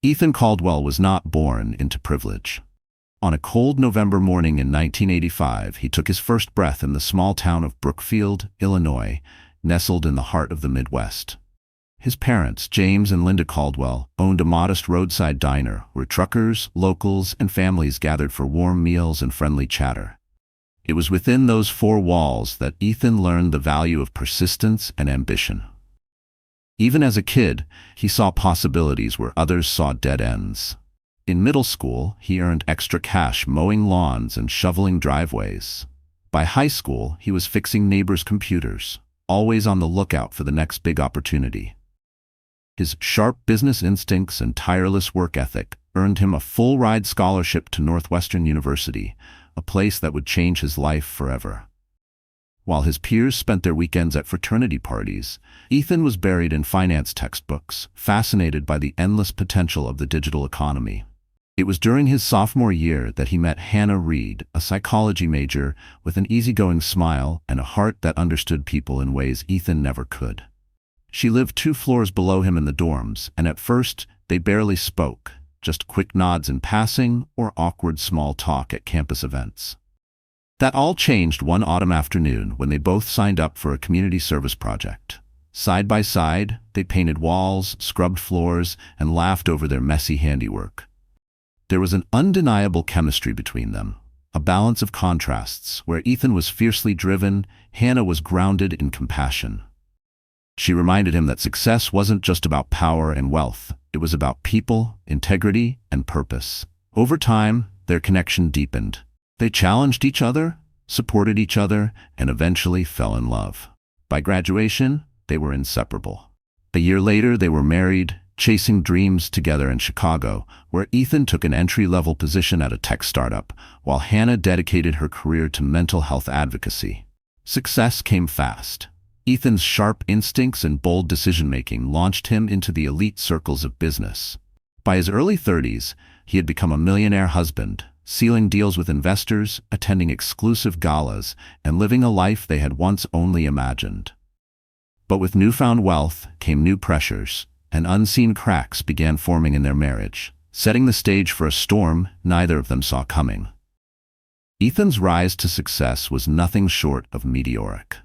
Ethan Caldwell was not born into privilege. On a cold November morning in 1985, he took his first breath in the small town of Brookfield, Illinois, nestled in the heart of the Midwest. His parents, James and Linda Caldwell, owned a modest roadside diner where truckers, locals, and families gathered for warm meals and friendly chatter. It was within those four walls that Ethan learned the value of persistence and ambition. Even as a kid, he saw possibilities where others saw dead ends. In middle school, he earned extra cash mowing lawns and shoveling driveways. By high school, he was fixing neighbors' computers, always on the lookout for the next big opportunity. His sharp business instincts and tireless work ethic earned him a full-ride scholarship to Northwestern University, a place that would change his life forever. While his peers spent their weekends at fraternity parties, Ethan was buried in finance textbooks, fascinated by the endless potential of the digital economy. It was during his sophomore year that he met Hannah Reed, a psychology major with an easygoing smile and a heart that understood people in ways Ethan never could. She lived 2 floors below him in the dorms, and at first they barely spoke, just quick nods in passing or awkward small talk at campus events. That all changed one autumn afternoon when they both signed up for a community service project. Side by side, they painted walls, scrubbed floors, and laughed over their messy handiwork. There was an undeniable chemistry between them, a balance of contrasts where Ethan was fiercely driven, Hannah was grounded in compassion. She reminded him that success wasn't just about power and wealth, it was about people, integrity, and purpose. Over time, their connection deepened. They challenged each other, supported each other, and eventually fell in love. By graduation, they were inseparable. A year later, they were married, chasing dreams together in Chicago, where Ethan took an entry-level position at a tech startup, while Hannah dedicated her career to mental health advocacy. Success came fast. Ethan's sharp instincts and bold decision-making launched him into the elite circles of business. By his early 30s, he had become a millionaire husband, sealing deals with investors, attending exclusive galas, and living a life they had once only imagined. But with newfound wealth came new pressures, and unseen cracks began forming in their marriage, setting the stage for a storm neither of them saw coming. Ethan's rise to success was nothing short of meteoric.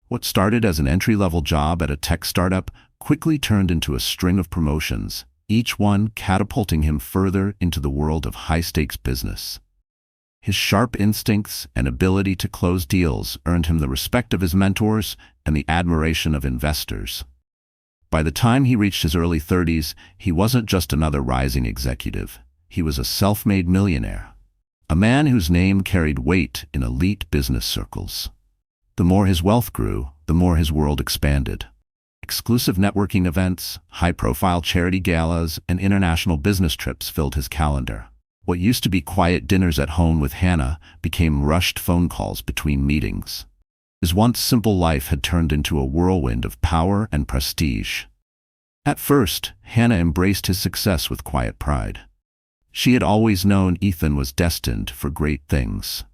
What started as an entry-level job at a tech startup quickly turned into a string of promotions, each one catapulting him further into the world of high-stakes business. His sharp instincts and ability to close deals earned him the respect of his mentors and the admiration of investors. By the time he reached his early 30s, he wasn't just another rising executive. He was a self-made millionaire, a man whose name carried weight in elite business circles. The more his wealth grew, the more his world expanded. Exclusive networking events, high-profile charity galas, and international business trips filled his calendar. What used to be quiet dinners at home with Hannah became rushed phone calls between meetings. His once simple life had turned into a whirlwind of power and prestige. At first, Hannah embraced his success with quiet pride. She had always known Ethan was destined for great things.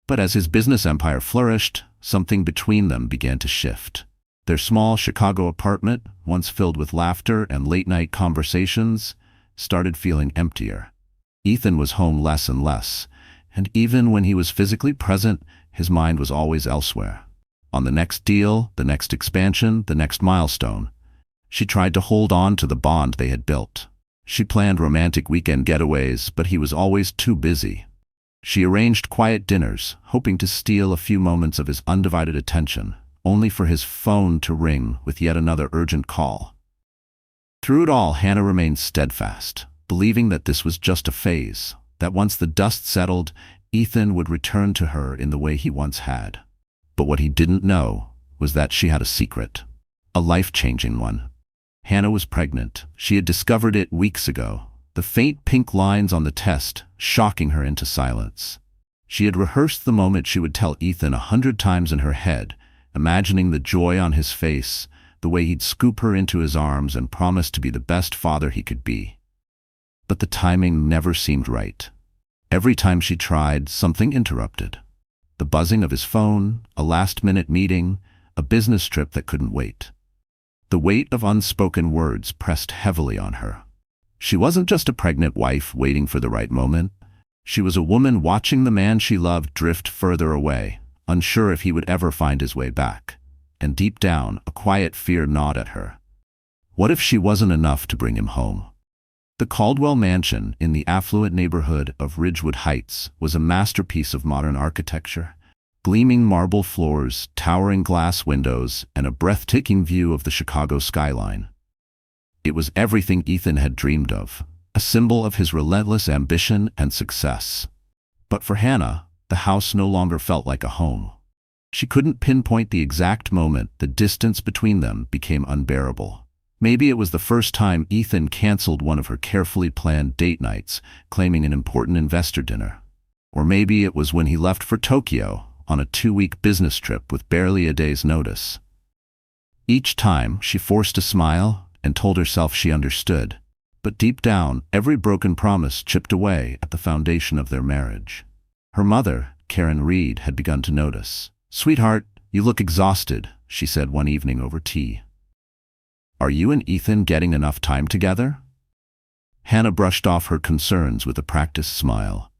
But as his business empire flourished, something between them began to shift. Their small Chicago apartment, once filled with laughter and late-night conversations, started feeling emptier. Ethan was home less and less, and even when he was physically present, his mind was always elsewhere. On the next deal, the next expansion, the next milestone. She tried to hold on to the bond they had built. She planned romantic weekend getaways, but he was always too busy. She arranged quiet dinners, hoping to steal a few moments of his undivided attention, only for his phone to ring with yet another urgent call. Through it all, Hannah remained steadfast, believing that this was just a phase, that once the dust settled, Ethan would return to her in the way he once had. But what he didn't know was that she had a secret, a life-changing one. Hannah was pregnant. She had discovered it weeks ago, the faint pink lines on the test shocking her into silence. She had rehearsed the moment she would tell Ethan 100 times in her head, imagining the joy on his face, the way he'd scoop her into his arms and promise to be the best father he could be. But the timing never seemed right. Every time she tried, something interrupted. The buzzing of his phone, a last-minute meeting, a business trip that couldn't wait. The weight of unspoken words pressed heavily on her. She wasn't just a pregnant wife waiting for the right moment. She was a woman watching the man she loved drift further away, unsure if he would ever find his way back. And deep down, a quiet fear gnawed at her. What if she wasn't enough to bring him home? The Caldwell mansion in the affluent neighborhood of Ridgewood Heights was a masterpiece of modern architecture. Gleaming marble floors, towering glass windows, and a breathtaking view of the Chicago skyline. It was everything Ethan had dreamed of, a symbol of his relentless ambition and success. But for Hannah, the house no longer felt like a home. She couldn't pinpoint the exact moment the distance between them became unbearable. Maybe it was the first time Ethan canceled one of her carefully planned date nights, claiming an important investor dinner. Or maybe it was when he left for Tokyo on a 2-week business trip with barely a day's notice. Each time, she forced a smile and told herself she understood. But deep down, every broken promise chipped away at the foundation of their marriage. Her mother, Karen Reed, had begun to notice. "Sweetheart, you look exhausted," she said one evening over tea. "Are you and Ethan getting enough time together?" Hannah brushed off her concerns with a practiced smile.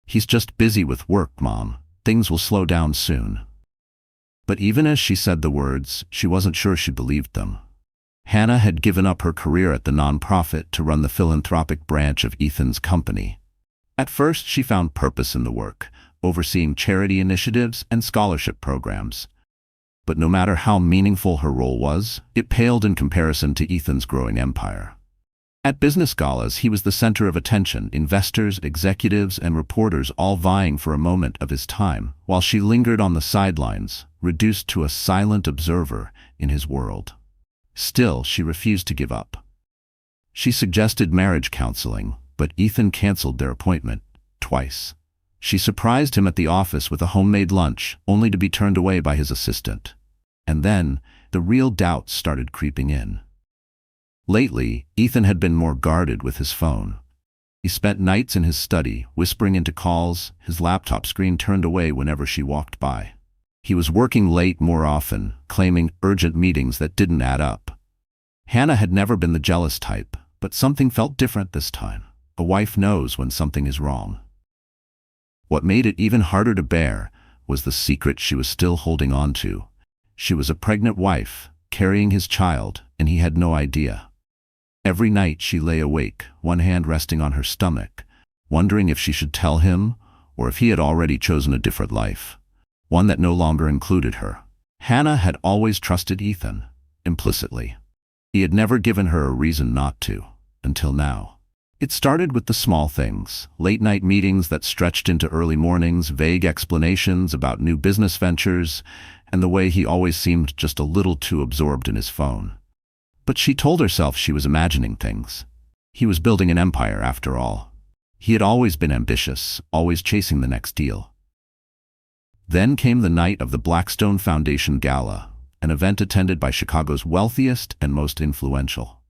"He's just busy with work, Mom. Things will slow down soon." But even as she said the words, she wasn't sure she believed them. Hannah had given up her career at the nonprofit to run the philanthropic branch of Ethan's company. At first, she found purpose in the work, overseeing charity initiatives and scholarship programs. But no matter how meaningful her role was, it paled in comparison to Ethan's growing empire. At business galas, he was the center of attention, investors, executives, and reporters all vying for a moment of his time, while she lingered on the sidelines, reduced to a silent observer in his world. Still, she refused to give up. She suggested marriage counseling, but Ethan canceled their appointment twice. She surprised him at the office with a homemade lunch, only to be turned away by his assistant. And then, the real doubts started creeping in. Lately, Ethan had been more guarded with his phone. He spent nights in his study, whispering into calls, his laptop screen turned away whenever she walked by. He was working late more often, claiming urgent meetings that didn't add up. Hannah had never been the jealous type, but something felt different this time. A wife knows when something is wrong. What made it even harder to bear was the secret she was still holding on to. She was a pregnant wife, carrying his child, and he had no idea. Every night she lay awake, one hand resting on her stomach, wondering if she should tell him or if he had already chosen a different life, one that no longer included her. Hannah had always trusted Ethan, implicitly. He had never given her a reason not to, until now. It started with the small things, late-night meetings that stretched into early mornings, vague explanations about new business ventures, and the way he always seemed just a little too absorbed in his phone. But she told herself she was imagining things. He was building an empire, after all. He had always been ambitious, always chasing the next deal. Then came the night of the Blackstone Foundation Gala, an event attended by Chicago's wealthiest and most influential.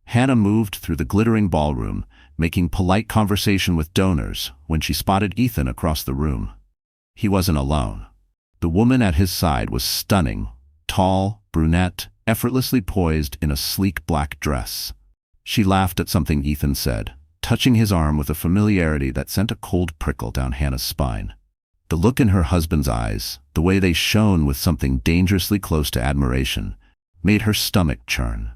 Hannah moved through the glittering ballroom, making polite conversation with donors, when she spotted Ethan across the room. He wasn't alone. The woman at his side was stunning, tall, brunette, effortlessly poised in a sleek black dress. She laughed at something Ethan said, touching his arm with a familiarity that sent a cold prickle down Hannah's spine. The look in her husband's eyes, the way they shone with something dangerously close to admiration, made her stomach churn.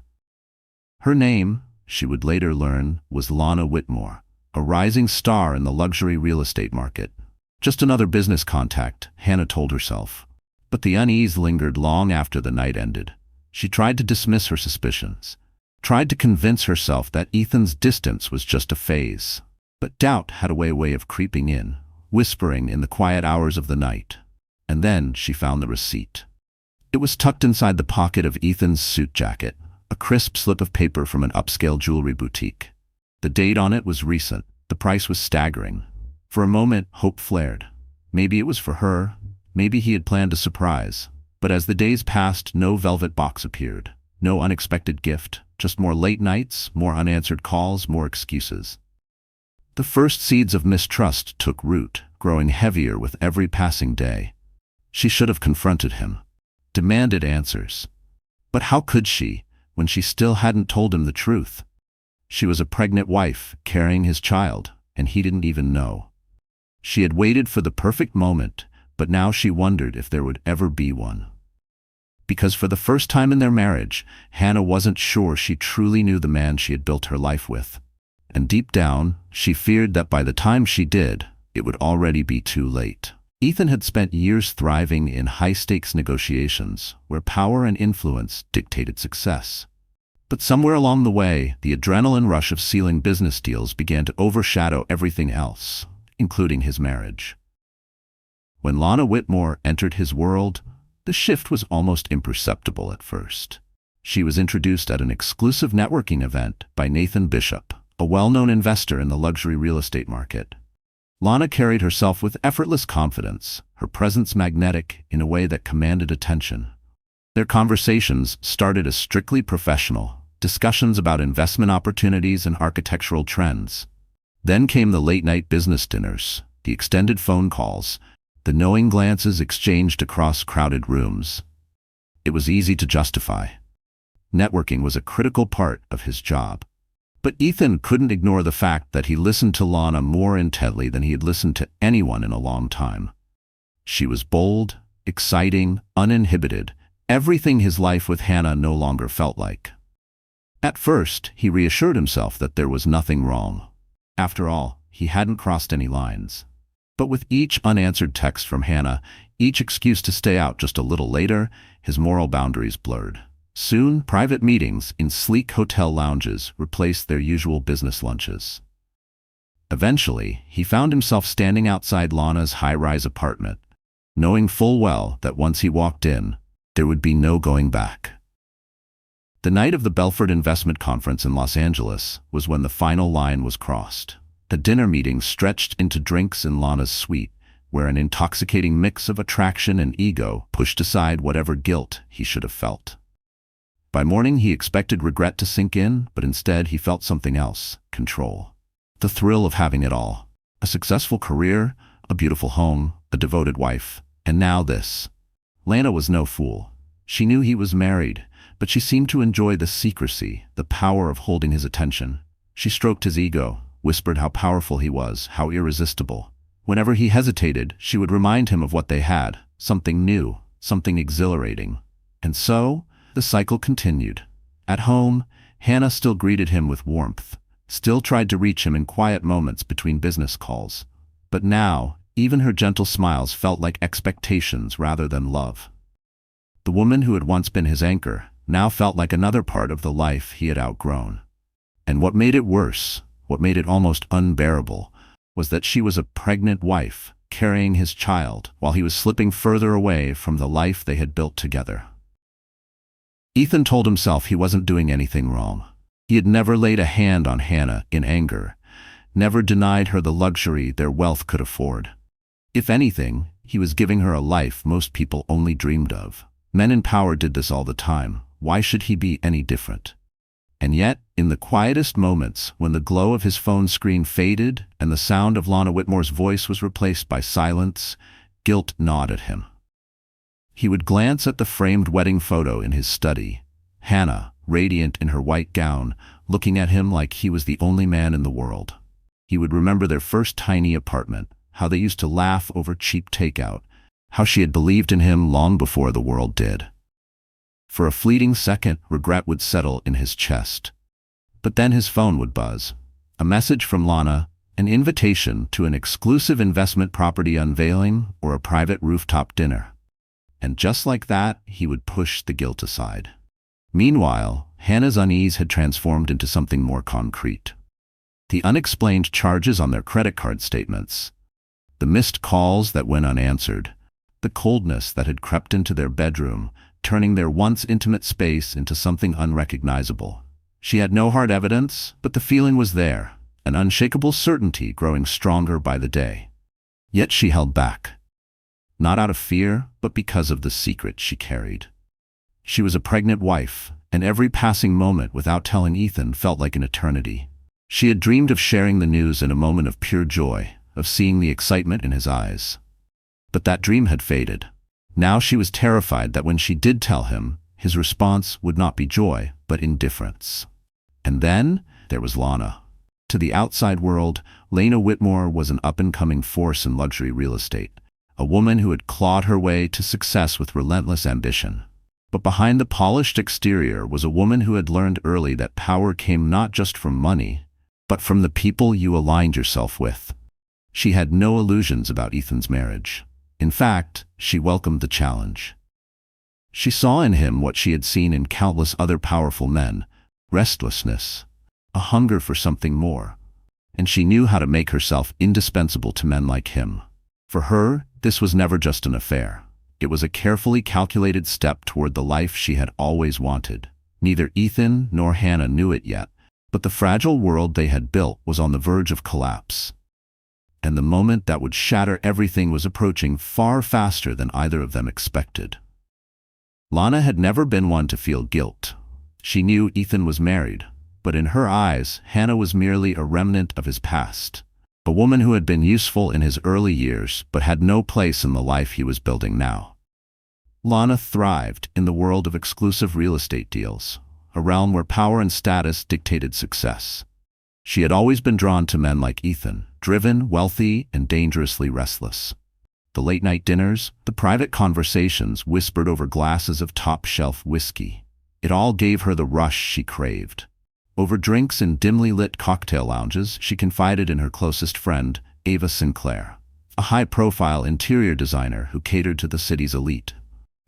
Her name, she would later learn, was Lana Whitmore, a rising star in the luxury real estate market. Just another business contact, Hannah told herself. But the unease lingered long after the night ended. She tried to dismiss her suspicions, tried to convince herself that Ethan's distance was just a phase. But doubt had a way of creeping in, whispering in the quiet hours of the night. And then she found the receipt. It was tucked inside the pocket of Ethan's suit jacket, a crisp slip of paper from an upscale jewelry boutique. The date on it was recent. The price was staggering. For a moment, hope flared. Maybe it was for her. Maybe he had planned a surprise. But as the days passed, no velvet box appeared. No unexpected gift. Just more late nights, more unanswered calls, more excuses. The first seeds of mistrust took root, growing heavier with every passing day. She should have confronted him, demanded answers. But how could she, when she still hadn't told him the truth? She was a pregnant wife, carrying his child, and he didn't even know. She had waited for the perfect moment, but now she wondered if there would ever be one. Because for the first time in their marriage, Hannah wasn't sure she truly knew the man she had built her life with. And deep down, she feared that by the time she did, it would already be too late. Ethan had spent years thriving in high-stakes negotiations, where power and influence dictated success. But somewhere along the way, the adrenaline rush of sealing business deals began to overshadow everything else, including his marriage. When Lana Whitmore entered his world, the shift was almost imperceptible at first. She was introduced at an exclusive networking event by Nathan Bishop, a well-known investor in the luxury real estate market. Lana carried herself with effortless confidence, her presence magnetic in a way that commanded attention. Their conversations started as strictly professional discussions about investment opportunities and architectural trends. Then came the late-night business dinners, the extended phone calls, the knowing glances exchanged across crowded rooms. It was easy to justify. Networking was a critical part of his job. But Ethan couldn't ignore the fact that he listened to Lana more intently than he had listened to anyone in a long time. She was bold, exciting, uninhibited, everything his life with Hannah no longer felt like. At first, he reassured himself that there was nothing wrong. After all, he hadn't crossed any lines. But with each unanswered text from Hannah, each excuse to stay out just a little later, his moral boundaries blurred. Soon, private meetings in sleek hotel lounges replaced their usual business lunches. Eventually, he found himself standing outside Lana's high-rise apartment, knowing full well that once he walked in, there would be no going back. The night of the Belford Investment Conference in Los Angeles was when the final line was crossed. The dinner meeting stretched into drinks in Lana's suite, where an intoxicating mix of attraction and ego pushed aside whatever guilt he should have felt. By morning, he expected regret to sink in, but instead he felt something else: control. The thrill of having it all. A successful career, a beautiful home, a devoted wife, and now this. Lana was no fool. She knew he was married, but she seemed to enjoy the secrecy, the power of holding his attention. She stroked his ego, whispered how powerful he was, how irresistible. Whenever he hesitated, she would remind him of what they had, something new, something exhilarating. And so, the cycle continued. At home, Hannah still greeted him with warmth, still tried to reach him in quiet moments between business calls. But now, even her gentle smiles felt like expectations rather than love. The woman who had once been his anchor now felt like another part of the life he had outgrown. And what made it worse, what made it almost unbearable, was that she was a pregnant wife, carrying his child, while he was slipping further away from the life they had built together. Ethan told himself he wasn't doing anything wrong. He had never laid a hand on Hannah in anger, never denied her the luxury their wealth could afford. If anything, he was giving her a life most people only dreamed of. Men in power did this all the time. Why should he be any different? And yet, in the quietest moments, when the glow of his phone screen faded and the sound of Lana Whitmore's voice was replaced by silence, guilt gnawed at him. He would glance at the framed wedding photo in his study, Hannah, radiant in her white gown, looking at him like he was the only man in the world. He would remember their first tiny apartment, how they used to laugh over cheap takeout, how she had believed in him long before the world did. For a fleeting second, regret would settle in his chest. But then his phone would buzz. A message from Lana, an invitation to an exclusive investment property unveiling or a private rooftop dinner. And just like that, he would push the guilt aside. Meanwhile, Hannah's unease had transformed into something more concrete. The unexplained charges on their credit card statements, the missed calls that went unanswered, the coldness that had crept into their bedroom, turning their once intimate space into something unrecognizable. She had no hard evidence, but the feeling was there, an unshakable certainty growing stronger by the day. Yet she held back. Not out of fear, but because of the secret she carried. She was a pregnant wife, and every passing moment without telling Ethan felt like an eternity. She had dreamed of sharing the news in a moment of pure joy, of seeing the excitement in his eyes. But that dream had faded. Now she was terrified that when she did tell him, his response would not be joy, but indifference. And then there was Lana. To the outside world, Lena Whitmore was an up-and-coming force in luxury real estate, a woman who had clawed her way to success with relentless ambition. But behind the polished exterior was a woman who had learned early that power came not just from money, but from the people you aligned yourself with. She had no illusions about Ethan's marriage. In fact, she welcomed the challenge. She saw in him what she had seen in countless other powerful men: restlessness, a hunger for something more, and she knew how to make herself indispensable to men like him. For her, this was never just an affair. It was a carefully calculated step toward the life she had always wanted. Neither Ethan nor Hannah knew it yet, but the fragile world they had built was on the verge of collapse. And the moment that would shatter everything was approaching far faster than either of them expected. Lana had never been one to feel guilt. She knew Ethan was married, but in her eyes, Hannah was merely a remnant of his past. A woman who had been useful in his early years, but had no place in the life he was building now. Lana thrived in the world of exclusive real estate deals, a realm where power and status dictated success. She had always been drawn to men like Ethan, driven, wealthy, and dangerously restless. The late-night dinners, the private conversations whispered over glasses of top-shelf whiskey. It all gave her the rush she craved. Over drinks in dimly lit cocktail lounges, she confided in her closest friend, Ava Sinclair, a high-profile interior designer who catered to the city's elite.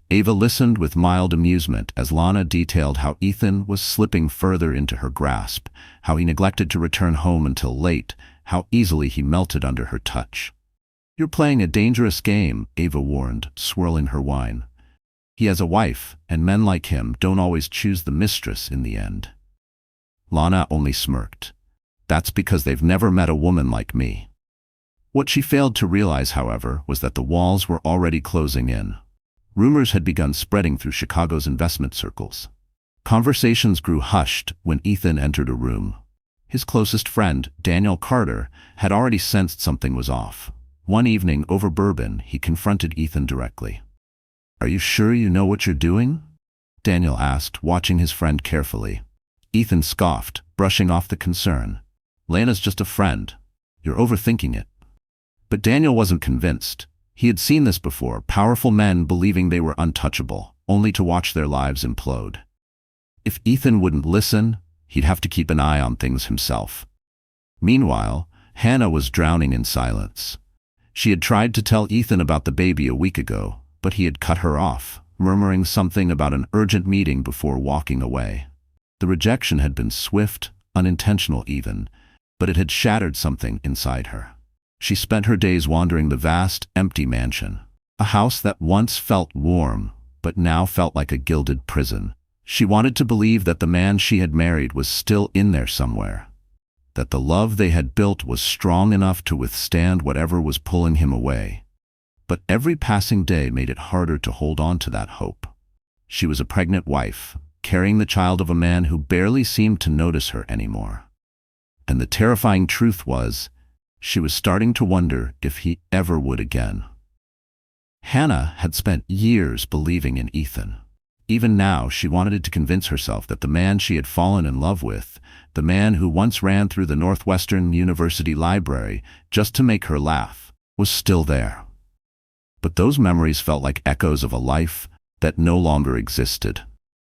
Ava listened with mild amusement as Lana detailed how Ethan was slipping further into her grasp, how he neglected to return home until late, how easily he melted under her touch. "You're playing a dangerous game," Ava warned, swirling her wine. "He has a wife, and men like him don't always choose the mistress in the end." Lana only smirked. "That's because they've never met a woman like me." What she failed to realize, however, was that the walls were already closing in. Rumors had begun spreading through Chicago's investment circles. Conversations grew hushed when Ethan entered a room. His closest friend, Daniel Carter, had already sensed something was off. One evening, over bourbon, he confronted Ethan directly. "Are you sure you know what you're doing?" Daniel asked, watching his friend carefully. Ethan scoffed, brushing off the concern. "Lena's just a friend. You're overthinking it." But Daniel wasn't convinced. He had seen this before, powerful men believing they were untouchable, only to watch their lives implode. If Ethan wouldn't listen, he'd have to keep an eye on things himself. Meanwhile, Hannah was drowning in silence. She had tried to tell Ethan about the baby a week ago, but he had cut her off, murmuring something about an urgent meeting before walking away. The rejection had been swift, unintentional even, but it had shattered something inside her. She spent her days wandering the vast, empty mansion, a house that once felt warm, but now felt like a gilded prison. She wanted to believe that the man she had married was still in there somewhere, that the love they had built was strong enough to withstand whatever was pulling him away. But every passing day made it harder to hold on to that hope. She was a pregnant wife, carrying the child of a man who barely seemed to notice her anymore. And the terrifying truth was, she was starting to wonder if he ever would again. Hannah had spent years believing in Ethan. Even now, she wanted to convince herself that the man she had fallen in love with, the man who once ran through the Northwestern University library just to make her laugh, was still there. But those memories felt like echoes of a life that no longer existed.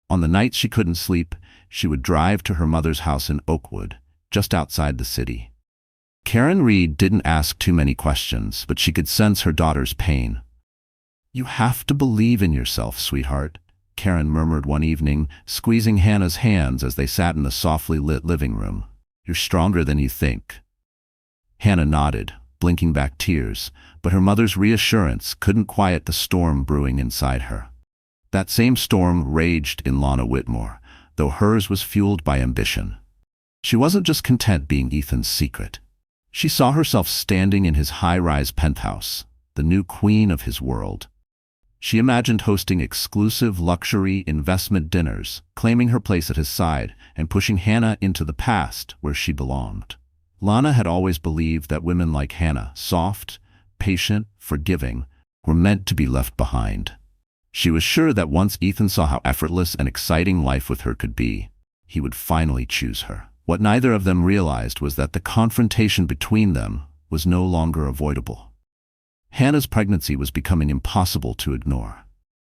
On the nights she couldn't sleep, she would drive to her mother's house in Oakwood, just outside the city. Karen Reed didn't ask too many questions, but she could sense her daughter's pain. "You have to believe in yourself, sweetheart," Karen murmured one evening, squeezing Hannah's hands as they sat in the softly lit living room. "You're stronger than you think." Hannah nodded, blinking back tears, but her mother's reassurance couldn't quiet the storm brewing inside her. That same storm raged in Lana Whitmore, though hers was fueled by ambition. She wasn't just content being Ethan's secret. She saw herself standing in his high-rise penthouse, the new queen of his world. She imagined hosting exclusive luxury investment dinners, claiming her place at his side, and pushing Hannah into the past where she belonged. Lana had always believed that women like Hannah, soft, patient, forgiving, were meant to be left behind. She was sure that once Ethan saw how effortless and exciting life with her could be, he would finally choose her. What neither of them realized was that the confrontation between them was no longer avoidable. Hannah's pregnancy was becoming impossible to ignore.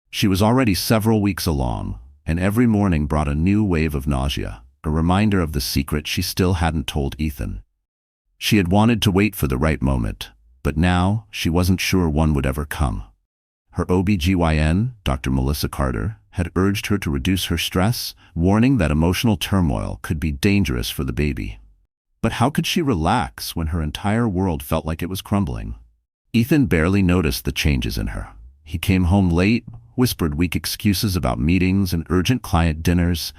She was already several weeks along, and every morning brought a new wave of nausea, a reminder of the secret she still hadn't told Ethan. She had wanted to wait for the right moment, but now she wasn't sure one would ever come. Her OB/GYN, Dr. Melissa Carter, had urged her to reduce her stress, warning that emotional turmoil could be dangerous for the baby. But how could she relax when her entire world felt like it was crumbling? Ethan barely noticed the changes in her. He came home late, whispered weak excuses about meetings and urgent client dinners,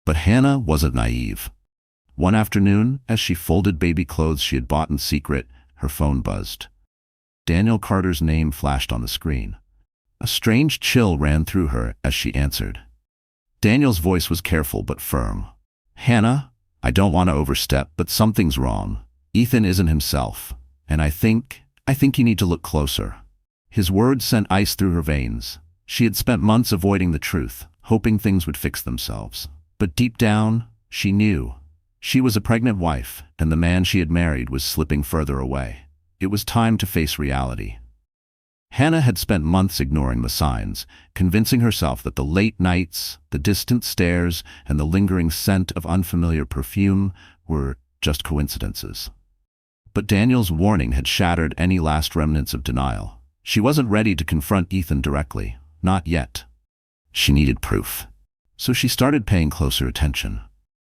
but Hannah wasn't naive. One afternoon, as she folded baby clothes she had bought in secret, her phone buzzed. Daniel Carter's name flashed on the screen. A strange chill ran through her as she answered. Daniel's voice was careful but firm. "Hannah, I don't want to overstep, but something's wrong. Ethan isn't himself, and I think you need to look closer." His words sent ice through her veins. She had spent months avoiding the truth, hoping things would fix themselves. But deep down, she knew. She was a pregnant wife, and the man she had married was slipping further away. It was time to face reality. Hannah had spent months ignoring the signs, convincing herself that the late nights, the distant stares, and the lingering scent of unfamiliar perfume were just coincidences. But Daniel's warning had shattered any last remnants of denial. She wasn't ready to confront Ethan directly, not yet. She needed proof. So she started paying closer attention.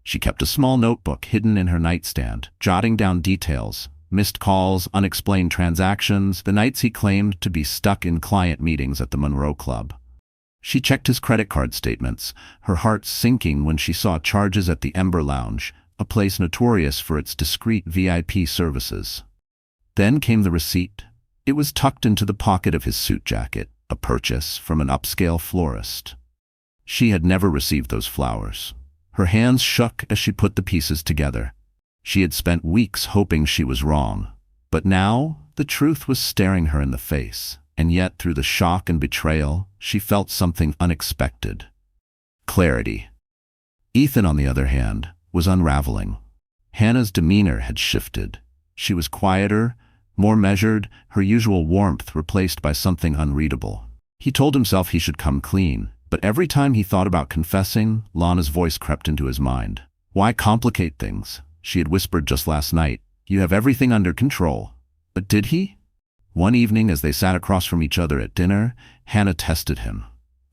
She kept a small notebook hidden in her nightstand, jotting down details, missed calls, unexplained transactions, the nights he claimed to be stuck in client meetings at the Monroe Club. She checked his credit card statements, her heart sinking when she saw charges at the Ember Lounge, a place notorious for its discreet VIP services. Then came the receipt. It was tucked into the pocket of his suit jacket, a purchase from an upscale florist. She had never received those flowers. Her hands shook as she put the pieces together. She had spent weeks hoping she was wrong, but now the truth was staring her in the face, and yet through the shock and betrayal, she felt something unexpected. Clarity. Ethan, on the other hand, was unraveling. Hannah's demeanor had shifted. She was quieter, more measured, her usual warmth replaced by something unreadable. He told himself he should come clean, but every time he thought about confessing, Lana's voice crept into his mind. "Why complicate things?" She had whispered just last night. "You have everything under control." But did he? One evening, as they sat across from each other at dinner, Hannah tested him.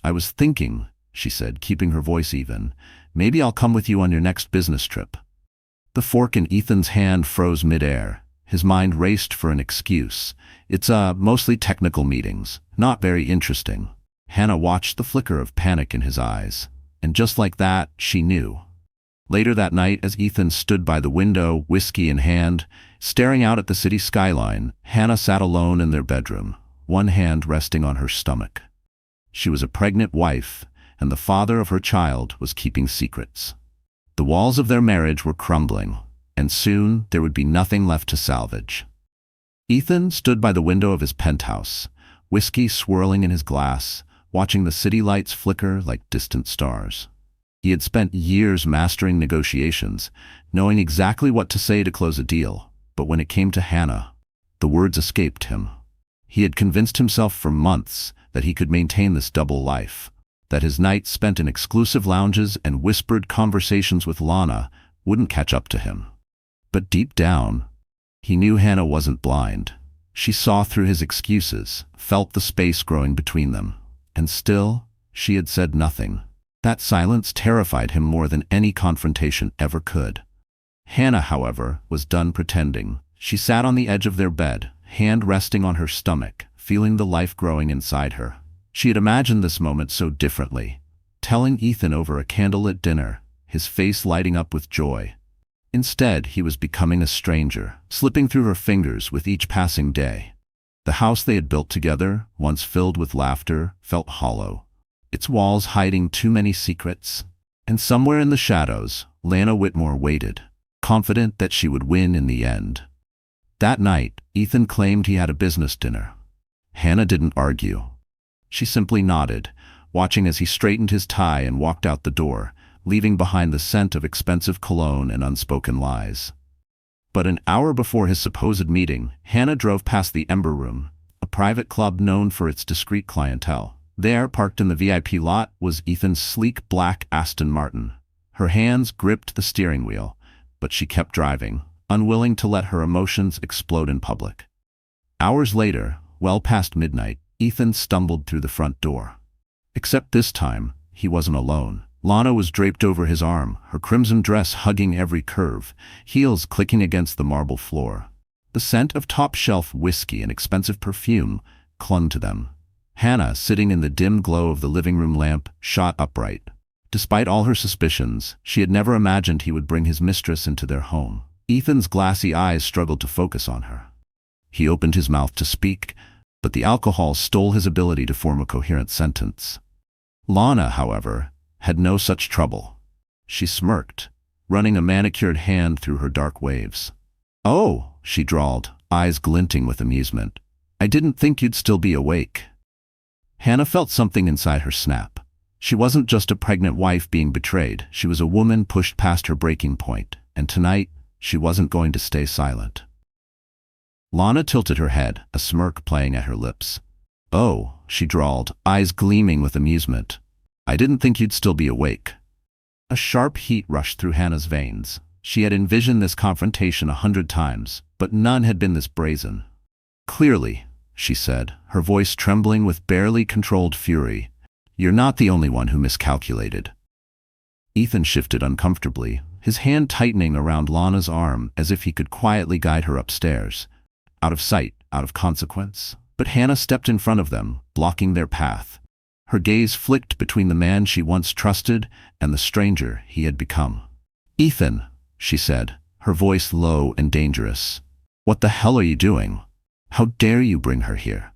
"I was thinking," she said, keeping her voice even, "maybe I'll come with you on your next business trip." The fork in Ethan's hand froze midair. His mind raced for an excuse. "It's mostly technical meetings. Not very interesting." Hannah watched the flicker of panic in his eyes. And just like that, she knew. Later that night, as Ethan stood by the window, whiskey in hand, staring out at the city skyline, Hannah sat alone in their bedroom, one hand resting on her stomach. She was a pregnant wife, and the father of her child was keeping secrets. The walls of their marriage were crumbling, and soon there would be nothing left to salvage. Ethan stood by the window of his penthouse, whiskey swirling in his glass, watching the city lights flicker like distant stars. He had spent years mastering negotiations, knowing exactly what to say to close a deal, but when it came to Hannah, the words escaped him. He had convinced himself for months that he could maintain this double life, that his nights spent in exclusive lounges and whispered conversations with Lana wouldn't catch up to him. But deep down, he knew Hannah wasn't blind. She saw through his excuses, felt the space growing between them, and still, she had said nothing. That silence terrified him more than any confrontation ever could. Hannah, however, was done pretending. She sat on the edge of their bed, hand resting on her stomach, feeling the life growing inside her. She had imagined this moment so differently, telling Ethan over a candlelit dinner, his face lighting up with joy. Instead, he was becoming a stranger, slipping through her fingers with each passing day. The house they had built together, once filled with laughter, felt hollow, its walls hiding too many secrets. And somewhere in the shadows, Lana Whitmore waited, confident that she would win in the end. That night, Ethan claimed he had a business dinner. Hannah didn't argue. She simply nodded, watching as he straightened his tie and walked out the door, leaving behind the scent of expensive cologne and unspoken lies. But an hour before his supposed meeting, Hannah drove past the Ember Room, a private club known for its discreet clientele. There, parked in the VIP lot, was Ethan's sleek black Aston Martin. Her hands gripped the steering wheel, but she kept driving, unwilling to let her emotions explode in public. Hours later, well past midnight, Ethan stumbled through the front door. Except this time, he wasn't alone. Lana was draped over his arm, her crimson dress hugging every curve, heels clicking against the marble floor. The scent of top-shelf whiskey and expensive perfume clung to them. Hannah, sitting in the dim glow of the living room lamp, shot upright. Despite all her suspicions, she had never imagined he would bring his mistress into their home. Ethan's glassy eyes struggled to focus on her. He opened his mouth to speak, but the alcohol stole his ability to form a coherent sentence. Lana, however, had no such trouble. She smirked, running a manicured hand through her dark waves. "Oh," she drawled, eyes glinting with amusement. "I didn't think you'd still be awake." Hannah felt something inside her snap. She wasn't just a pregnant wife being betrayed, she was a woman pushed past her breaking point, and tonight, she wasn't going to stay silent. Lana tilted her head, a smirk playing at her lips. "Oh," she drawled, eyes gleaming with amusement. "I didn't think you'd still be awake." A sharp heat rushed through Hannah's veins. She had envisioned this confrontation 100 times, but none had been this brazen. "Clearly," she said, her voice trembling with barely controlled fury, "you're not the only one who miscalculated." Ethan shifted uncomfortably, his hand tightening around Lana's arm as if he could quietly guide her upstairs. Out of sight, out of consequence. But Hannah stepped in front of them, blocking their path. Her gaze flicked between the man she once trusted and the stranger he had become. "Ethan," she said, her voice low and dangerous. "What the hell are you doing? How dare you bring her here?"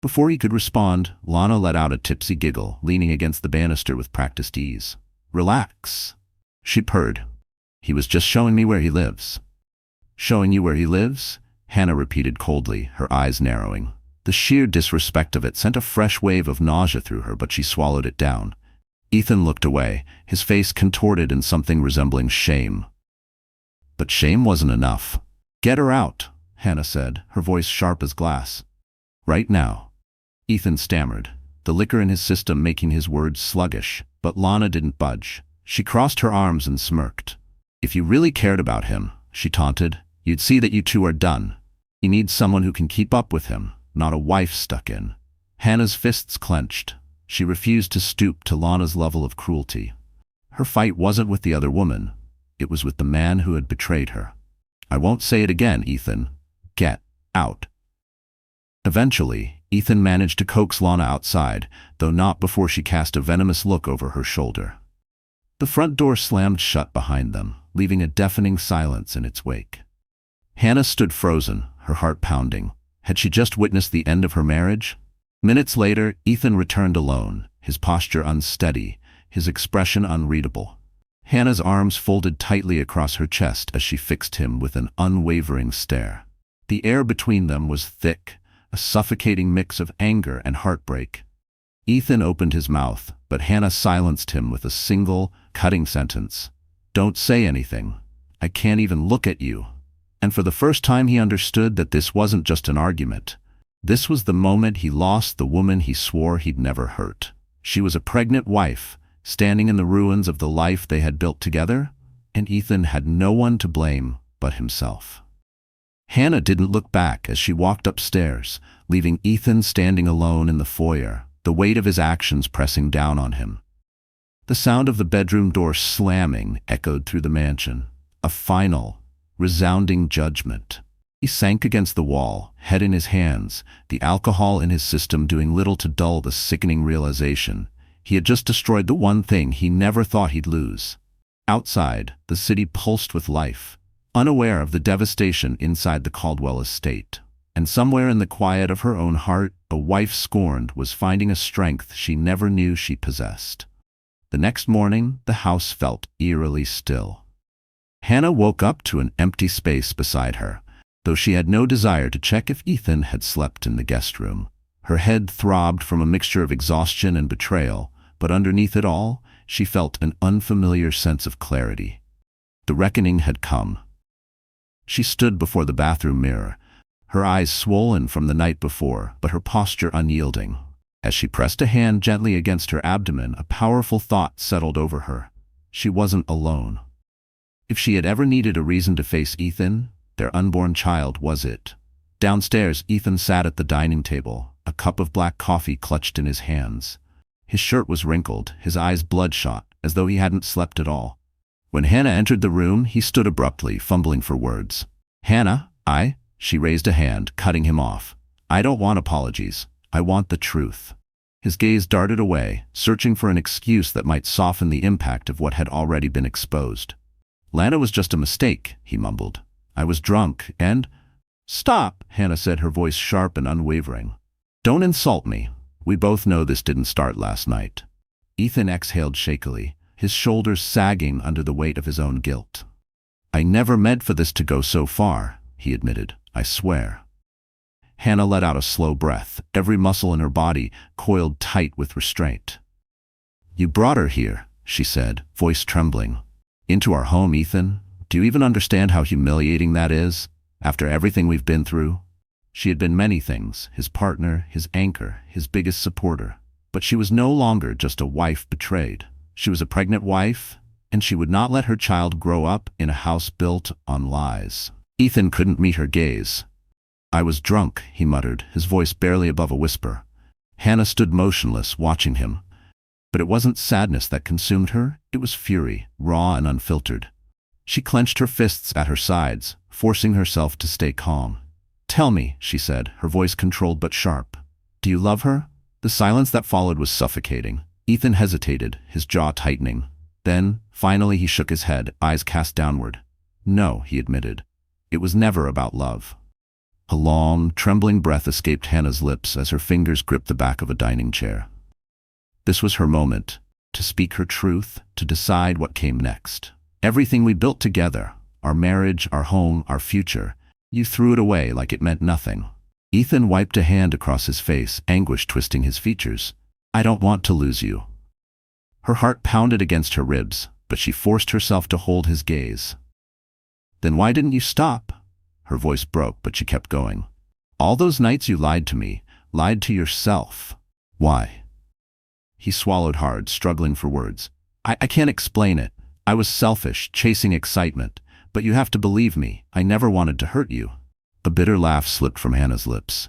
Before he could respond, Lana let out a tipsy giggle, leaning against the banister with practiced ease. "Relax," she purred. "He was just showing me where he lives." "Showing you where he lives?" Hannah repeated coldly, her eyes narrowing. The sheer disrespect of it sent a fresh wave of nausea through her, but she swallowed it down. Ethan looked away, his face contorted in something resembling shame. But shame wasn't enough. "Get her out," Hannah said, her voice sharp as glass. "Right now." Ethan stammered, the liquor in his system making his words sluggish, but Lana didn't budge. She crossed her arms and smirked. "If you really cared about him," she taunted, "you'd see that you two are done. He needs someone who can keep up with him, not a wife stuck in." Hannah's fists clenched. She refused to stoop to Lana's level of cruelty. Her fight wasn't with the other woman. It was with the man who had betrayed her. "I won't say it again, Ethan. Get out." Eventually, Ethan managed to coax Lana outside, though not before she cast a venomous look over her shoulder. The front door slammed shut behind them, leaving a deafening silence in its wake. Hannah stood frozen, her heart pounding. Had she just witnessed the end of her marriage? Minutes later, Ethan returned alone, his posture unsteady, his expression unreadable. Hannah's arms folded tightly across her chest as she fixed him with an unwavering stare. The air between them was thick, a suffocating mix of anger and heartbreak. Ethan opened his mouth, but Hannah silenced him with a single, cutting sentence. "Don't say anything. I can't even look at you." And for the first time he understood that this wasn't just an argument. This was the moment he lost the woman he swore he'd never hurt. She was a pregnant wife, standing in the ruins of the life they had built together, and Ethan had no one to blame but himself. Hannah didn't look back as she walked upstairs, leaving Ethan standing alone in the foyer, the weight of his actions pressing down on him. The sound of the bedroom door slamming echoed through the mansion, a final, resounding judgment. He sank against the wall, head in his hands, the alcohol in his system doing little to dull the sickening realization. He had just destroyed the one thing he never thought he'd lose. Outside, the city pulsed with life, unaware of the devastation inside the Caldwell estate. And somewhere in the quiet of her own heart, a wife scorned was finding a strength she never knew she possessed. The next morning, the house felt eerily still. Hannah woke up to an empty space beside her, though she had no desire to check if Ethan had slept in the guest room. Her head throbbed from a mixture of exhaustion and betrayal, but underneath it all, she felt an unfamiliar sense of clarity. The reckoning had come. She stood before the bathroom mirror, her eyes swollen from the night before, but her posture unyielding. As she pressed a hand gently against her abdomen, a powerful thought settled over her. She wasn't alone. If she had ever needed a reason to face Ethan, their unborn child was it. Downstairs, Ethan sat at the dining table, a cup of black coffee clutched in his hands. His shirt was wrinkled, his eyes bloodshot, as though he hadn't slept at all. When Hannah entered the room, he stood abruptly, fumbling for words. "Hannah, She raised a hand, cutting him off. "I don't want apologies. I want the truth." His gaze darted away, searching for an excuse that might soften the impact of what had already been exposed. "Lana was just a mistake," he mumbled. "I was drunk, and—" "Stop," Hannah said, her voice sharp and unwavering. "Don't insult me. We both know this didn't start last night." Ethan exhaled shakily, his shoulders sagging under the weight of his own guilt. "I never meant for this to go so far," he admitted. "I swear." Hannah let out a slow breath, every muscle in her body coiled tight with restraint. "You brought her here," she said, voice trembling. "Into our home, Ethan. Do you even understand how humiliating that is, after everything we've been through?" She had been many things, his partner, his anchor, his biggest supporter. But she was no longer just a wife betrayed. She was a pregnant wife, and she would not let her child grow up in a house built on lies. Ethan couldn't meet her gaze. "I was drunk," he muttered, his voice barely above a whisper. Hannah stood motionless, watching him. But it wasn't sadness that consumed her, it was fury, raw and unfiltered. She clenched her fists at her sides, forcing herself to stay calm. "Tell me," she said, her voice controlled but sharp. "Do you love her?" The silence that followed was suffocating. Ethan hesitated, his jaw tightening. Then, finally, he shook his head, eyes cast downward. "No," he admitted. "It was never about love." A long, trembling breath escaped Hannah's lips as her fingers gripped the back of a dining chair. This was her moment, to speak her truth, to decide what came next. "Everything we built together, our marriage, our home, our future, you threw it away like it meant nothing." Ethan wiped a hand across his face, anguish twisting his features. "I don't want to lose you." Her heart pounded against her ribs, but she forced herself to hold his gaze. "Then why didn't you stop?" Her voice broke, but she kept going. "All those nights you lied to me, lied to yourself. Why?" He swallowed hard, struggling for words. I can't explain it. I was selfish, chasing excitement. But you have to believe me, I never wanted to hurt you." A bitter laugh slipped from Hannah's lips.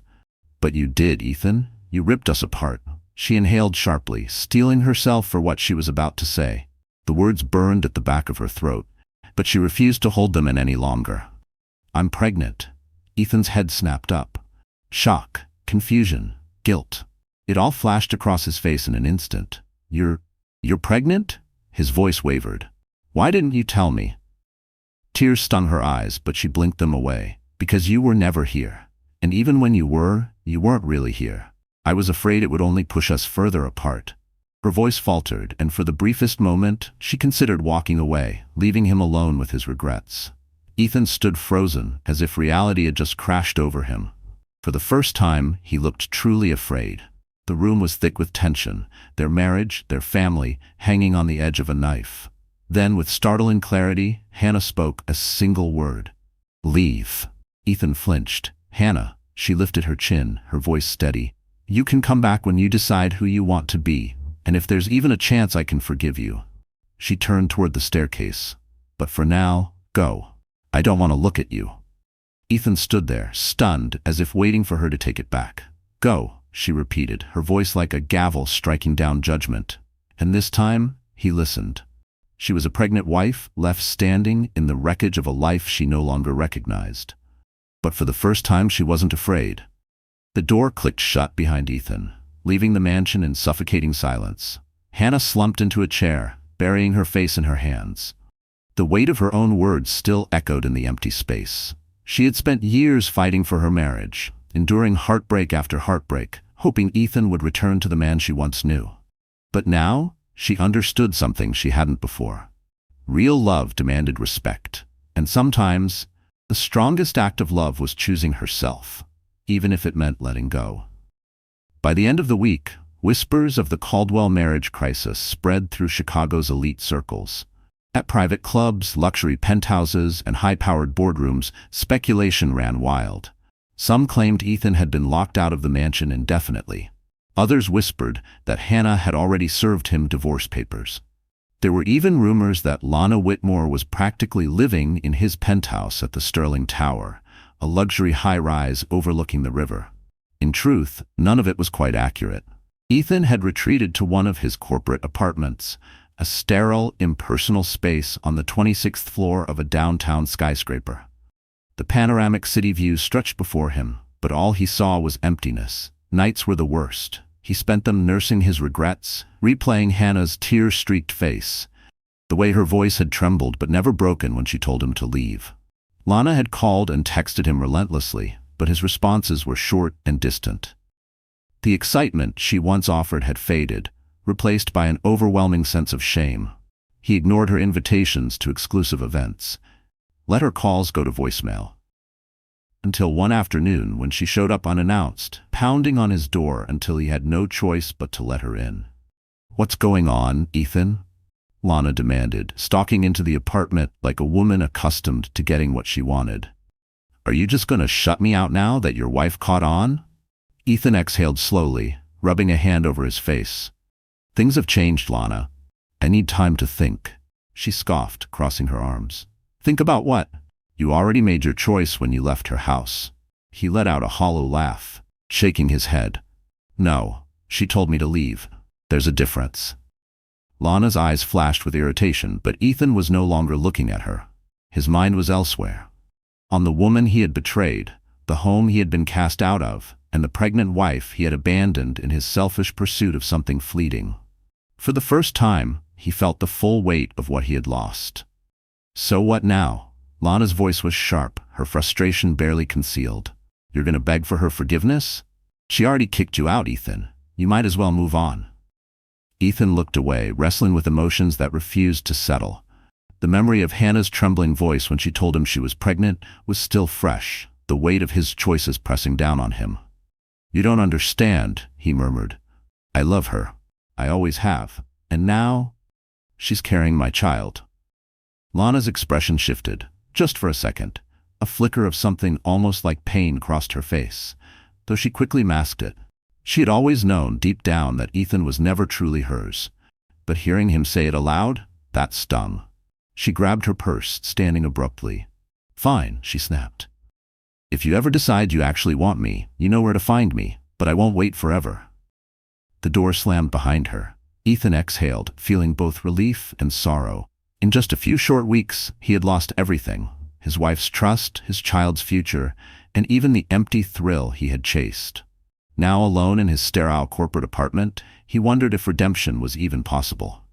"But you did, Ethan. You ripped us apart." She inhaled sharply, steeling herself for what she was about to say. The words burned at the back of her throat, but she refused to hold them in any longer. "I'm pregnant." Ethan's head snapped up. Shock, confusion, guilt. It all flashed across his face in an instant. You're pregnant?" His voice wavered. "Why didn't you tell me?" Tears stung her eyes, but she blinked them away. "Because you were never here. And even when you were, you weren't really here. I was afraid it would only push us further apart." Her voice faltered, and for the briefest moment, she considered walking away, leaving him alone with his regrets. Ethan stood frozen, as if reality had just crashed over him. For the first time, he looked truly afraid. The room was thick with tension, their marriage, their family, hanging on the edge of a knife. Then, with startling clarity, Hannah spoke a single word. "Leave." Ethan flinched. "Hannah," she lifted her chin, her voice steady. "You can come back when you decide who you want to be, and if there's even a chance I can forgive you." She turned toward the staircase. "But for now, go. I don't want to look at you." Ethan stood there, stunned, as if waiting for her to take it back. "Go," she repeated, her voice like a gavel striking down judgment. And this time, he listened. She was a pregnant wife, left standing in the wreckage of a life she no longer recognized. But for the first time, she wasn't afraid. The door clicked shut behind Ethan, leaving the mansion in suffocating silence. Hannah slumped into a chair, burying her face in her hands. The weight of her own words still echoed in the empty space. She had spent years fighting for her marriage, enduring heartbreak after heartbreak, hoping Ethan would return to the man she once knew. But now, she understood something she hadn't before. Real love demanded respect, and sometimes, the strongest act of love was choosing herself, even if it meant letting go. By the end of the week, Whispers of the Caldwell marriage crisis spread through Chicago's elite circles. At private clubs, luxury penthouses, and high-powered boardrooms, speculation ran wild. Some claimed Ethan had been locked out of the mansion indefinitely. Others whispered that Hannah had already served him divorce papers. There were even rumors that Lana Whitmore was practically living in his penthouse at the Sterling Tower, a luxury high-rise overlooking the river. In truth, none of it was quite accurate. Ethan had retreated to one of his corporate apartments, a sterile, impersonal space on the 26th floor of a downtown skyscraper. The panoramic city view stretched before him, but all he saw was emptiness. Nights were the worst. He spent them nursing his regrets, replaying Hannah's tear-streaked face, the way her voice had trembled but never broken when she told him to leave. Lana had called and texted him relentlessly, but his responses were short and distant. The excitement she once offered had faded, replaced by an overwhelming sense of shame. He ignored her invitations to exclusive events, let her calls go to voicemail. Until one afternoon when she showed up unannounced, pounding on his door until he had no choice but to let her in. "What's going on, Ethan?" Lana demanded, stalking into the apartment like a woman accustomed to getting what she wanted. "Are you just gonna shut me out now that your wife caught on?" Ethan exhaled slowly, rubbing a hand over his face. "Things have changed, Lana. I need time to think," she scoffed, crossing her arms. "Think about what? You already made your choice when you left her house." He let out a hollow laugh, shaking his head. "No, she told me to leave. There's a difference." Lana's eyes flashed with irritation, but Ethan was no longer looking at her. His mind was elsewhere. On the woman he had betrayed, the home he had been cast out of, and the pregnant wife he had abandoned in his selfish pursuit of something fleeting. For the first time, he felt the full weight of what he had lost. "So what now?" Lana's voice was sharp, her frustration barely concealed. "You're gonna beg for her forgiveness? She already kicked you out, Ethan. You might as well move on." Ethan looked away, wrestling with emotions that refused to settle. The memory of Hannah's trembling voice when she told him she was pregnant was still fresh, the weight of his choices pressing down on him. "You don't understand," he murmured. "I love her. I always have. And now, she's carrying my child." Lana's expression shifted, just for a second. A flicker of something almost like pain crossed her face, though she quickly masked it. She had always known deep down that Ethan was never truly hers, but hearing him say it aloud, that stung. She grabbed her purse, standing abruptly. "Fine," she snapped. "If you ever decide you actually want me, you know where to find me, but I won't wait forever." The door slammed behind her. Ethan exhaled, feeling both relief and sorrow. In just a few short weeks, he had lost everything: his wife's trust, his child's future, and even the empty thrill he had chased. Now alone in his sterile corporate apartment, he wondered if redemption was even possible.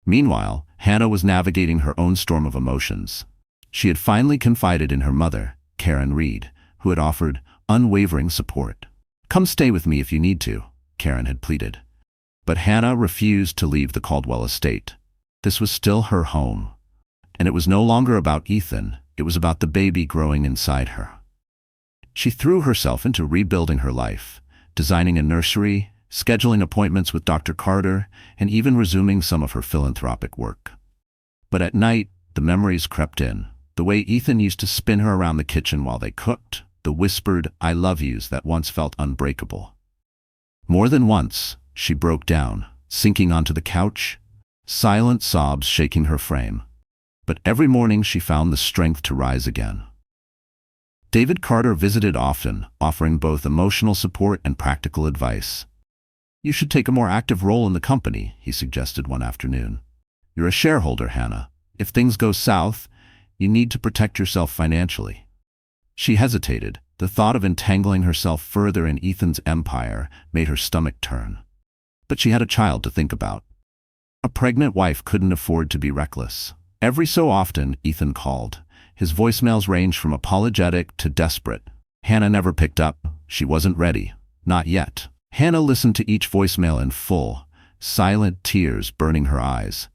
Meanwhile, Hannah was navigating her own storm of emotions. She had finally confided in her mother, Karen Reed, who had offered unwavering support. "Come stay with me if you need to," Karen had pleaded. But Hannah refused to leave the Caldwell estate. This was still her home. And it was no longer about Ethan, it was about the baby growing inside her. She threw herself into rebuilding her life, designing a nursery, scheduling appointments with Dr. Carter, and even resuming some of her philanthropic work. But at night, the memories crept in. The way Ethan used to spin her around the kitchen while they cooked, the whispered "I love yous" that once felt unbreakable. More than once, she broke down, sinking onto the couch, silent sobs shaking her frame. But every morning she found the strength to rise again. David Carter visited often, offering both emotional support and practical advice. "You should take a more active role in the company," he suggested one afternoon. "You're a shareholder, Hannah. If things go south, you need to protect yourself financially." She hesitated. The thought of entangling herself further in Ethan's empire made her stomach turn. But she had a child to think about. A pregnant wife couldn't afford to be reckless. Every so often, Ethan called. His voicemails ranged from apologetic to desperate. Hannah never picked up. She wasn't ready. Not yet. Hannah listened to each voicemail in full, silent tears burning her eyes.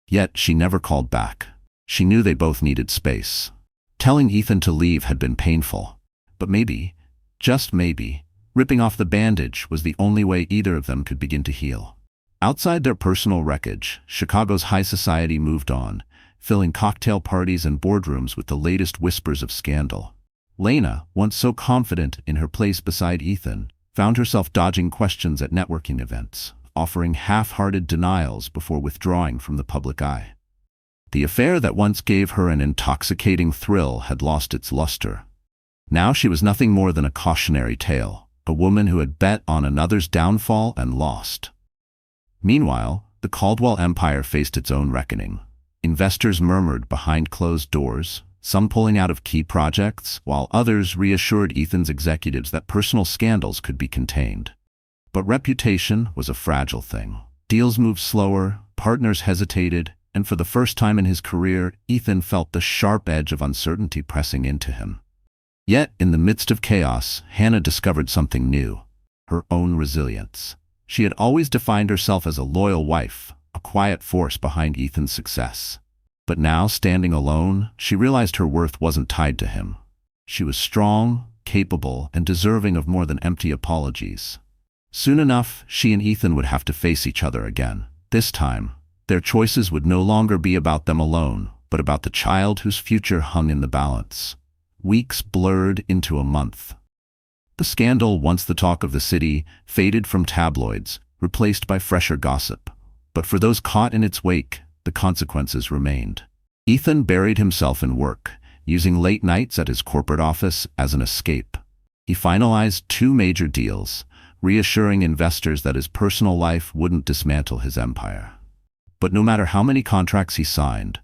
Yet she never called back. She knew they both needed space. Telling Ethan to leave had been painful. But maybe, just maybe, Ripping off the bandage was the only way either of them could begin to heal. Outside their personal wreckage, Chicago's high society moved on, filling cocktail parties and boardrooms with the latest whispers of scandal. Lena, once so confident in her place beside Ethan, found herself dodging questions at networking events, offering half-hearted denials before withdrawing from the public eye. The affair that once gave her an intoxicating thrill had lost its luster. Now she was nothing more than a cautionary tale, a woman who had bet on another's downfall and lost. Meanwhile, the Caldwell empire faced its own reckoning. Investors murmured behind closed doors, some pulling out of key projects, while others reassured Ethan's executives that personal scandals could be contained. But reputation was a fragile thing. Deals moved slower, partners hesitated, and for the first time in his career, Ethan felt the sharp edge of uncertainty pressing into him. Yet, in the midst of chaos, Hannah discovered something new: her own resilience. She had always defined herself as a loyal wife, a quiet force behind Ethan's success. But now, standing alone, she realized her worth wasn't tied to him. She was strong, capable, and deserving of more than empty apologies. Soon enough, she and Ethan would have to face each other again. This time, their choices would no longer be about them alone, but about the child whose future hung in the balance. Weeks blurred into a month. The scandal, once the talk of the city, faded from tabloids, replaced by fresher gossip. But for those caught in its wake, the consequences remained. Ethan buried himself in work, using late nights at his corporate office as an escape. He finalized 2 major deals, reassuring investors that his personal life wouldn't dismantle his empire. But no matter how many contracts he signed,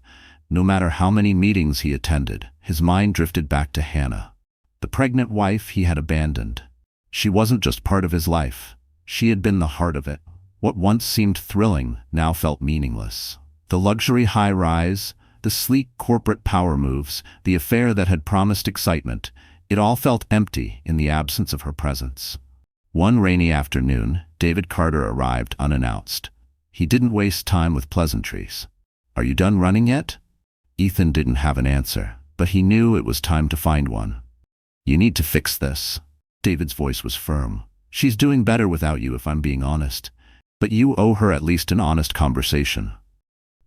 no matter how many meetings he attended, his mind drifted back to Hannah, the pregnant wife he had abandoned. She wasn't just part of his life. She had been the heart of it. What once seemed thrilling now felt meaningless. The luxury high-rise, the sleek corporate power moves, the affair that had promised excitement, it all felt empty in the absence of her presence. One rainy afternoon, David Carter arrived unannounced. He didn't waste time with pleasantries. "Are you done running yet?" Ethan didn't have an answer, but he knew it was time to find one. "You need to fix this." David's voice was firm. "She's doing better without you, if I'm being honest. But you owe her at least an honest conversation."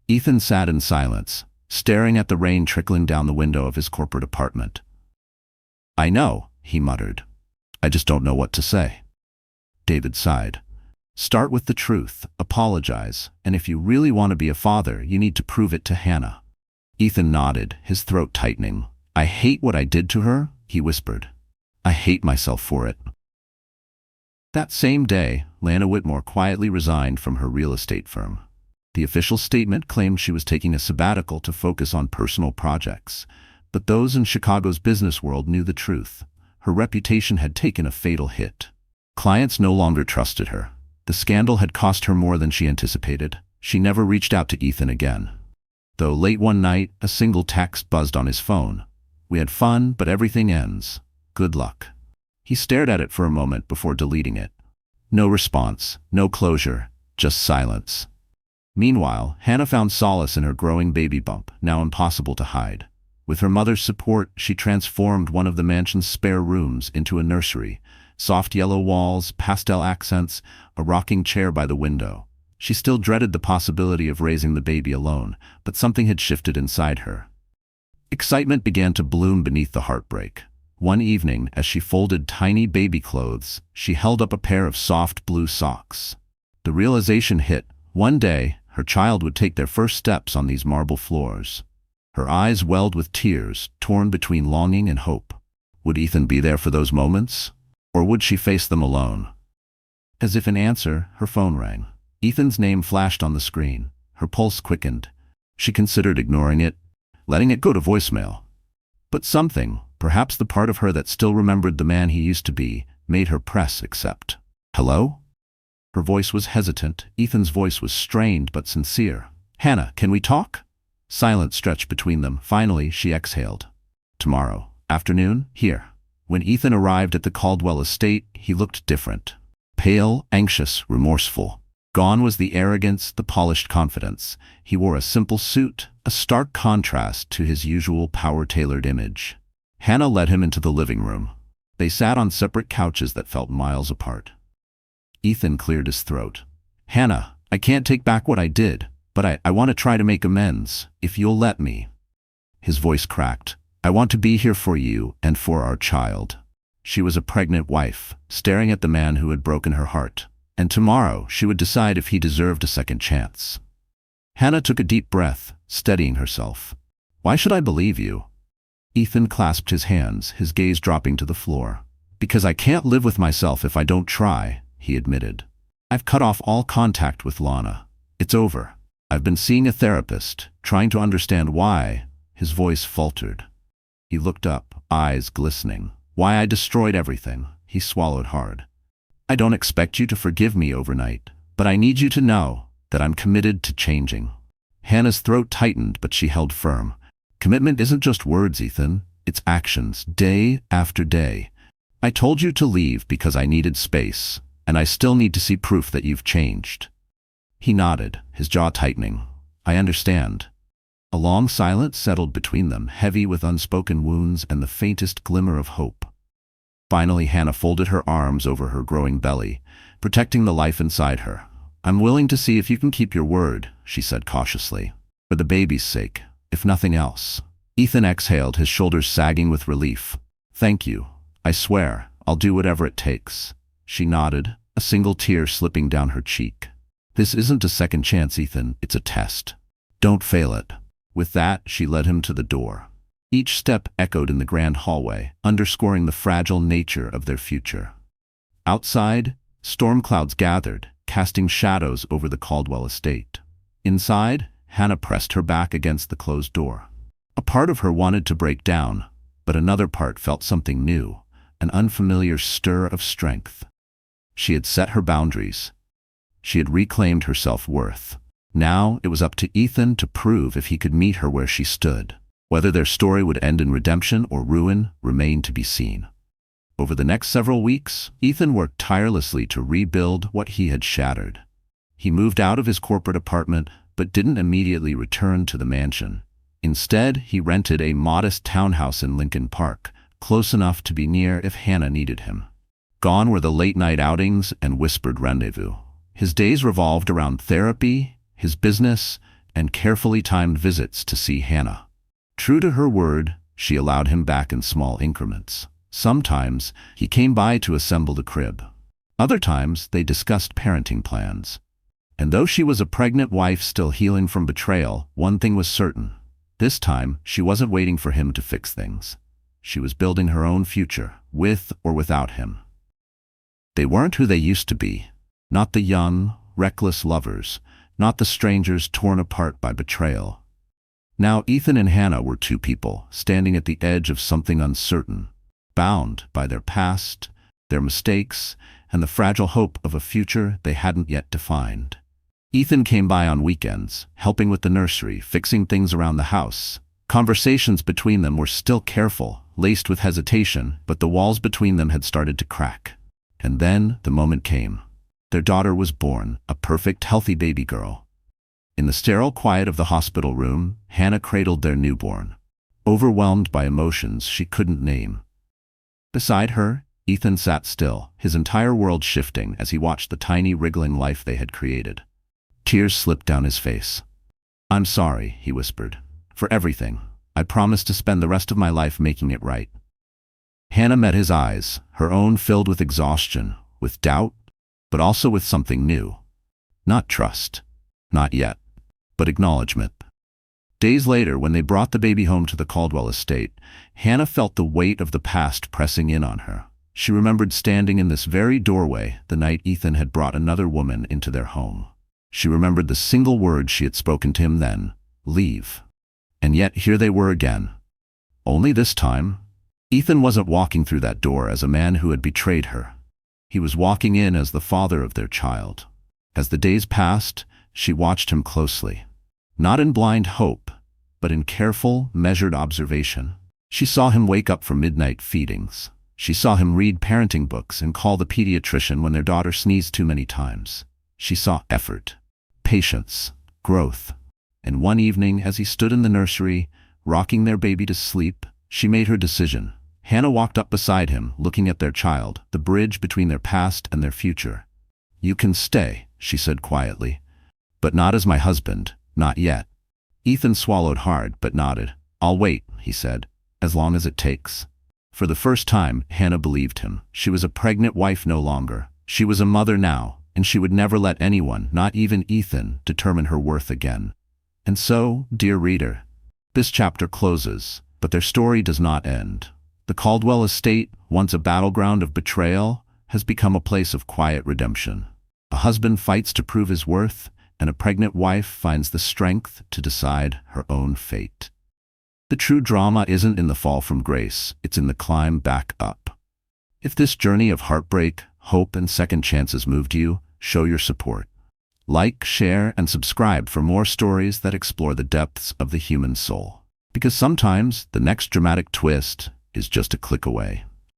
Ethan sat in silence, staring at the rain trickling down the window of his corporate apartment. "I know," he muttered. "I just don't know what to say." David sighed. "Start with the truth, apologize, and if you really want to be a father, you need to prove it to Hannah." Ethan nodded, his throat tightening. "I hate what I did to her," he whispered. "I hate myself for it." That same day, Lana Whitmore quietly resigned from her real estate firm. The official statement claimed she was taking a sabbatical to focus on personal projects, but those in Chicago's business world knew the truth. Her reputation had taken a fatal hit. Clients no longer trusted her. The scandal had cost her more than she anticipated. She never reached out to Ethan again. Though late one night, a single text buzzed on his phone. "We had fun, but everything ends. Good luck." He stared at it for a moment before deleting it. No response, no closure, just silence. Meanwhile, Hannah found solace in her growing baby bump, now impossible to hide. With her mother's support, she transformed one of the mansion's spare rooms into a nursery. Soft yellow walls, pastel accents, a rocking chair by the window. She still dreaded the possibility of raising the baby alone, but something had shifted inside her. Excitement began to bloom beneath the heartbreak. One evening, as she folded tiny baby clothes, she held up a pair of soft blue socks. The realization hit: one day, her child would take their first steps on these marble floors. Her eyes welled with tears, torn between longing and hope. Would Ethan be there for those moments? Or would she face them alone? As if in answer, her phone rang. Ethan's name flashed on the screen. Her pulse quickened. She considered ignoring it, letting it go to voicemail. But something, perhaps the part of her that still remembered the man he used to be, made her press accept. "Hello?" Her voice was hesitant. Ethan's voice was strained but sincere. "Hannah, can we talk?" Silence stretched between them. Finally, she exhaled. "Tomorrow. Afternoon? Here." When Ethan arrived at the Caldwell estate, he looked different. Pale, anxious, remorseful. Gone was the arrogance, the polished confidence. He wore a simple suit, a stark contrast to his usual power-tailored image. Hannah led him into the living room. They sat on separate couches that felt miles apart. Ethan cleared his throat. "Hannah, I can't take back what I did, but I want to try to make amends, if you'll let me." His voice cracked. "I want to be here for you and for our child." She was a pregnant wife, staring at the man who had broken her heart, and tomorrow she would decide if he deserved a second chance. Hannah took a deep breath, steadying herself. "Why should I believe you?" Ethan clasped his hands, his gaze dropping to the floor. "Because I can't live with myself if I don't try," he admitted. "I've cut off all contact with Lana. It's over. I've been seeing a therapist, trying to understand why." His voice faltered. He looked up, eyes glistening. "Why I destroyed everything." He swallowed hard. "I don't expect you to forgive me overnight, but I need you to know that I'm committed to changing." Hannah's throat tightened, but she held firm. "Commitment isn't just words, Ethan. It's actions, day after day. I told you to leave because I needed space, and I still need to see proof that you've changed." He nodded, his jaw tightening. "I understand." A long silence settled between them, heavy with unspoken wounds and the faintest glimmer of hope. Finally, Hannah folded her arms over her growing belly, protecting the life inside her. "I'm willing to see if you can keep your word," she said cautiously. "For the baby's sake, if nothing else." Ethan exhaled, his shoulders sagging with relief. "Thank you. I swear, I'll do whatever it takes." She nodded, a single tear slipping down her cheek. "This isn't a second chance, Ethan. It's a test. Don't fail it." With that, she led him to the door. Each step echoed in the grand hallway, underscoring the fragile nature of their future. Outside, storm clouds gathered, casting shadows over the Caldwell estate. Inside, Hannah pressed her back against the closed door. A part of her wanted to break down, but another part felt something new, an unfamiliar stir of strength. She had set her boundaries. She had reclaimed her self-worth. Now it was up to Ethan to prove if he could meet her where she stood. Whether their story would end in redemption or ruin remained to be seen. Over the next several weeks, Ethan worked tirelessly to rebuild what he had shattered. He moved out of his corporate apartment, but didn't immediately return to the mansion. Instead, he rented a modest townhouse in Lincoln Park, close enough to be near if Hannah needed him. Gone were the late-night outings and whispered rendezvous. His days revolved around therapy, his business, and carefully timed visits to see Hannah. True to her word, she allowed him back in small increments. Sometimes, he came by to assemble the crib. Other times, they discussed parenting plans. And though she was a pregnant wife still healing from betrayal, one thing was certain. This time, she wasn't waiting for him to fix things. She was building her own future, with or without him. They weren't who they used to be. Not the young, reckless lovers, not the strangers torn apart by betrayal. Now Ethan and Hannah were two people, standing at the edge of something uncertain, bound by their past, their mistakes, and the fragile hope of a future they hadn't yet defined. Ethan came by on weekends, helping with the nursery, fixing things around the house. Conversations between them were still careful, laced with hesitation, but the walls between them had started to crack. And then the moment came. Their daughter was born, a perfect, healthy baby girl. In the sterile quiet of the hospital room, Hannah cradled their newborn, overwhelmed by emotions she couldn't name. Beside her, Ethan sat still, his entire world shifting as he watched the tiny, wriggling life they had created. Tears slipped down his face. "I'm sorry," he whispered, "for everything. I promise to spend the rest of my life making it right." Hannah met his eyes, her own filled with exhaustion, with doubt, but also with something new. Not trust. Not yet. But acknowledgement. Days later, when they brought the baby home to the Caldwell estate, Hannah felt the weight of the past pressing in on her. She remembered standing in this very doorway the night Ethan had brought another woman into their home. She remembered the single word she had spoken to him then, leave. And yet here they were again. Only this time, Ethan wasn't walking through that door as a man who had betrayed her. He was walking in as the father of their child. As the days passed, she watched him closely. Not in blind hope, but in careful, measured observation. She saw him wake up for midnight feedings. She saw him read parenting books and call the pediatrician when their daughter sneezed too many times. She saw effort, patience, growth. And one evening, as he stood in the nursery, rocking their baby to sleep, she made her decision. Hannah walked up beside him, looking at their child, the bridge between their past and their future. "You can stay," she said quietly. "But not as my husband, not yet." Ethan swallowed hard, but nodded. "I'll wait," he said, "as long as it takes." For the first time, Hannah believed him. She was a pregnant wife no longer. She was a mother now, and she would never let anyone, not even Ethan, determine her worth again. And so, dear reader, this chapter closes, but their story does not end. The Caldwell estate, once a battleground of betrayal, has become a place of quiet redemption. A husband fights to prove his worth, and a pregnant wife finds the strength to decide her own fate. The true drama isn't in the fall from grace, it's in the climb back up. If this journey of heartbreak, hope, and second chances moved you, show your support. Like, share, and subscribe for more stories that explore the depths of the human soul. Because sometimes the next dramatic twist is just a click away.